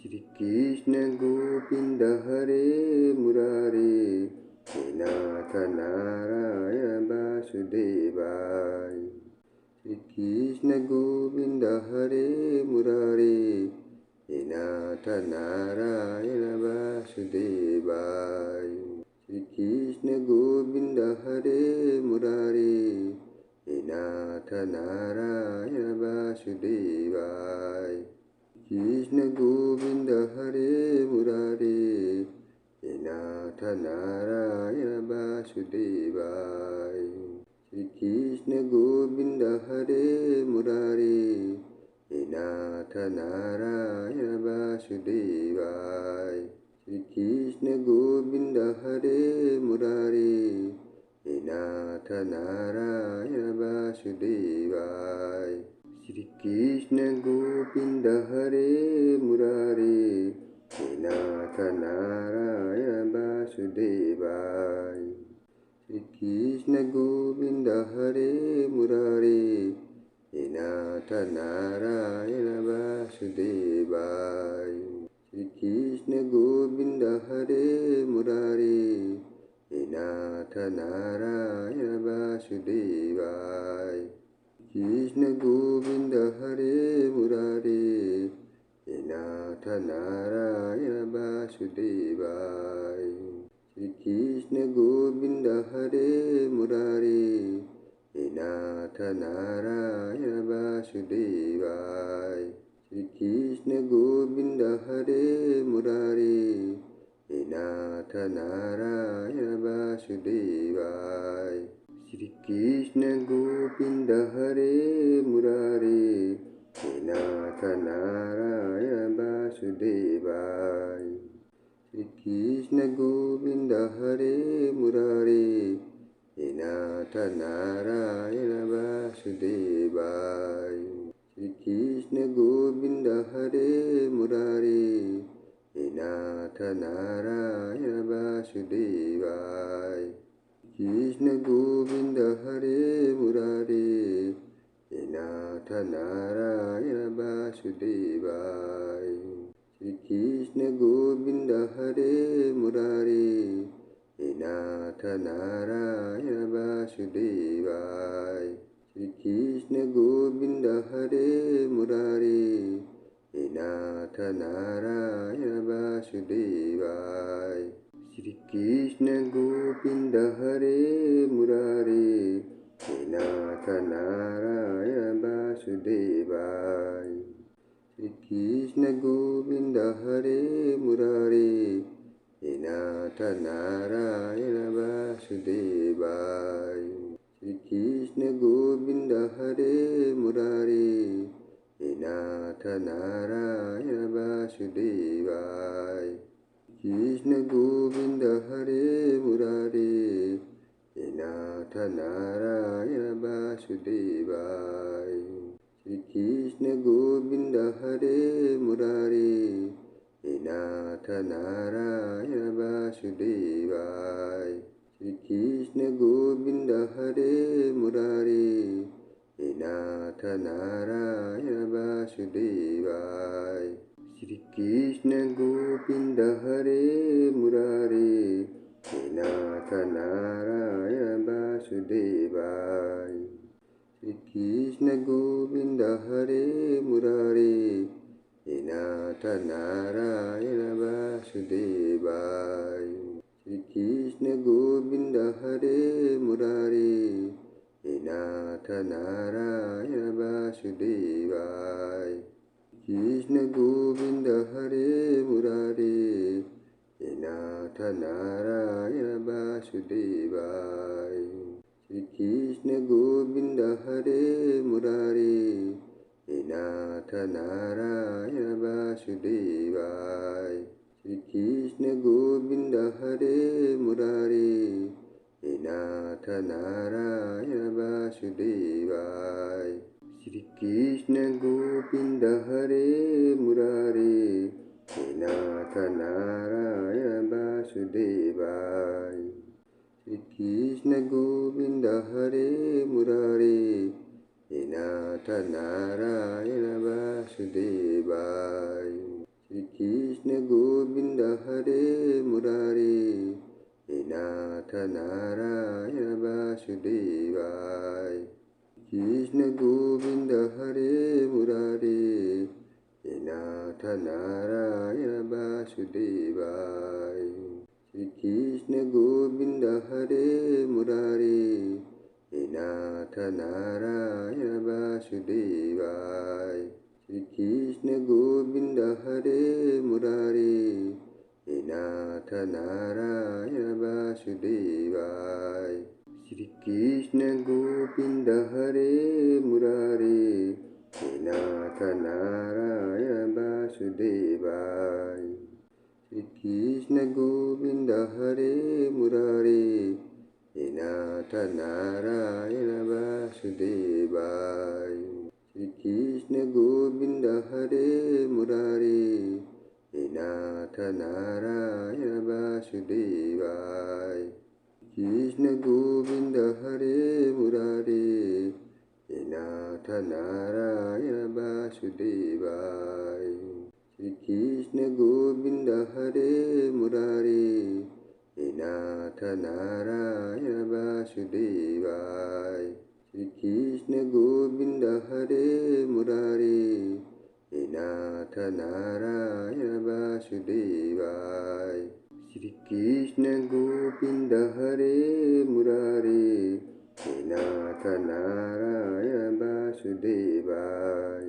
श्री कृष्ण गोविंद हरे मुरारे, हे नाथ नारायण वासुदेवाय। श्री कृष्ण गोविंद हरे मुरारे, हे नाथ नारायण वासुदेवाय। श्री कृष्ण गोविंद हरे मुरारे, हे नाथ नारायण वासुदेवाय। कृष्ण गोविंद हरे मुरारे, हे नाथ नारायण वासुदेवाय। श्री कृष्ण गोविंद हरे मुरारे, हे नाथ नारायण वासुदेवाय। श्री कृष्ण गोविंद हरे मुरारे, हे नाथ नारायण वासुदेवाय। श्री कृष्ण गोविंद हरे मुरारे, हे नाथ नारायण वासुदेवाय। श्री कृष्ण गोविंद हरे मुरारे, हे नाथ नारायण वासुदेवाय। श्री कृष्ण गोविंद हरे मुरारे, हे नाथ नारायण वासुदेवाय। कृष्ण गोविंद हरे मुरारे, हे नाथ नारायण वासुदेवाय। श्री कृष्ण गोविंद हरे मुरारे, हे नाथ नारायण वासुदेवाय। श्री कृष्ण गोविंद हरे मुरारे, हे नाथ नारायण वासुदेवाय। श्री कृष्ण गोविंद हरे मुरारे, हे नाथ नारायण वासुदेवाय। श्री कृष्ण गोविंद हरे मुरारे, हे नाथ नारायण वासुदेवाय। श्री कृष्ण गोविंद हरे मुरारे, हे नाथ नारायण वासुदेवाय। कृष्ण गोविंद हरे मुरारे, हे नाथ नारायण वासुदेवाय। श्री कृष्ण गोविंद हरे मुरारे, हे नाथ नारायण वासुदेवाय। श्री कृष्ण गोविंद हरे मुरारे, हे नाथ नारायण वासुदेवाय। श्री कृष्ण गोविंद हरे मुरारे, हे नाथ नारायण वासुदेवाय। श्री कृष्ण गोविंद हरे मुरारे, हे नाथ नारायण वासुदेवाय। श्री कृष्ण गोविंद हरे मुरारे, हे नाथ नारायण वासुदेवाय। कृष्ण गोविंद हरे मुरारे, हे नाथ नारायण वासुदेवाय। श्री कृष्ण गोविंद हरे मुरारे, हे नाथ नारायण वासुदेवाय। श्री कृष्ण गोविंद हरे मुरारे, हे नाथ नारायण वासुदेवाय। श्री कृष्ण गोविंद हरे मुरारे, हे नाथ नारायण वासुदेवाय। श्री कृष्ण गोविंद हरे मुरारे, हे नाथ नारायण वासुदेवाय। श्री कृष्ण गोविंद हरे मुरारे, हे नाथ नारायण वासुदेवाय। कृष्ण गोविंद हरे मुरारे, हे नाथ नारायण वासुदेवाय। श्री कृष्ण गोविंद हरे मुरारे, हे नाथ नारायण वासुदेवाय। श्री कृष्ण गोविंद हरे मुरारे, हे नाथ नारायण वासुदेवाय। श्री कृष्ण गोविंद हरे मुरारे, हे नाथ नारायण वासुदेवाय। श्री कृष्ण गोविंद हरे मुरारे, हे नाथ नारायण वासुदेवाय। श्री गोविन्द हरे मुरारे हे नाथ नारायण वासुदेवाय। कृष्ण गोविन्द हरे मुरारे हे नाथ नारायण वासुदेवाय। श्री कृष्ण गोविन्द हरे मुरारे हे नाथ नारायण वासुदेवाय। श्री कृष्ण गोविन्द हरे मुरारे हे नाथ नारायण वासुदेवाय। श्री कृष्ण गोविन्द हरे मुरारे हे नाथ नारायण वासुदेवाय। श्री कृष्ण गोविन्द हरे मुरारे हे नाथ नारायण वासुदेवाय। श्री कृष्ण गोविन्द हरे मुरारे हे नाथ नारायण वासुदेवाय। कृष्ण गोविन्द हरे मुरारे हे नाथ नारायण वासुदेवाय। श्री कृष्ण गोविन्द हरे मुरारे हे नाथ नारायण वासुदेवाय। श्री कृष्ण गोविन्द हरे मुरारे हे नाथ नारायण वासुदेवाय। श्री कृष्ण गोविन्द हरे मुरारे हे नाथ नारायण वासुदेवाय।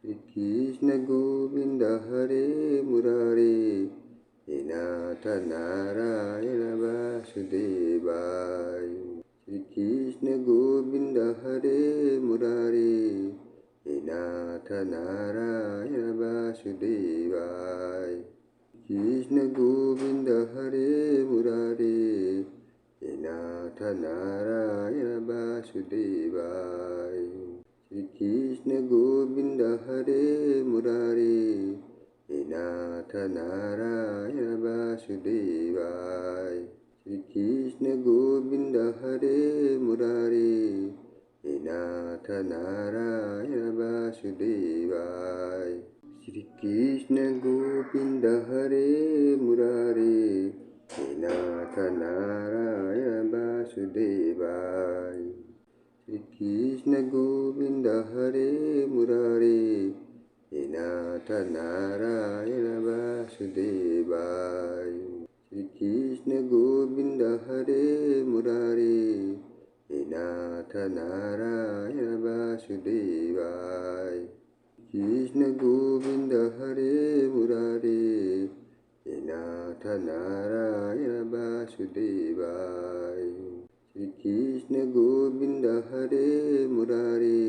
श्री कृष्ण गोविन्द हरे मुरारे हे नाथ नारायण वासुदेवाय। श्री कृष्ण गोविन्द हरे मुरारे हे नाथ नारायण वासुदेवाय। कृष्ण गोविन्द हरे मुरारे हे नाथ नारायण वासुदेवाय। श्री कृष्ण गोविन्द हरे मुरारे हे नाथ नारायण वासुदेवाय। श्री कृष्ण गोविन्द हरे मुरारे हे नाथ नारायण वासुदेवाय। श्री कृष्ण गोविन्द हरे मुरारे हे नाथ नारायण वासुदेवाय। श्री कृष्ण गोविन्द हरे मुरारे हे नाथ नारायण वासुदेवाय। श्री कृष्ण गोविन्द हरे मुरारे हे नाथ नारायण वासुदेवाय। कृष्ण गोविन्द हरे मुरारे हे नाथ नारायण वासुदेवाय। श्री कृष्ण गोविन्द हरे मुरारे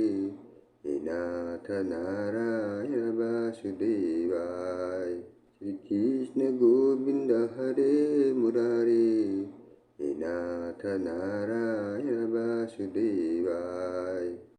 हे नाथ नारायण वासुदेवाय। श्री कृष्ण गोविन्द हरे मुरारे हे नाथ नारायण वासुदेवाय।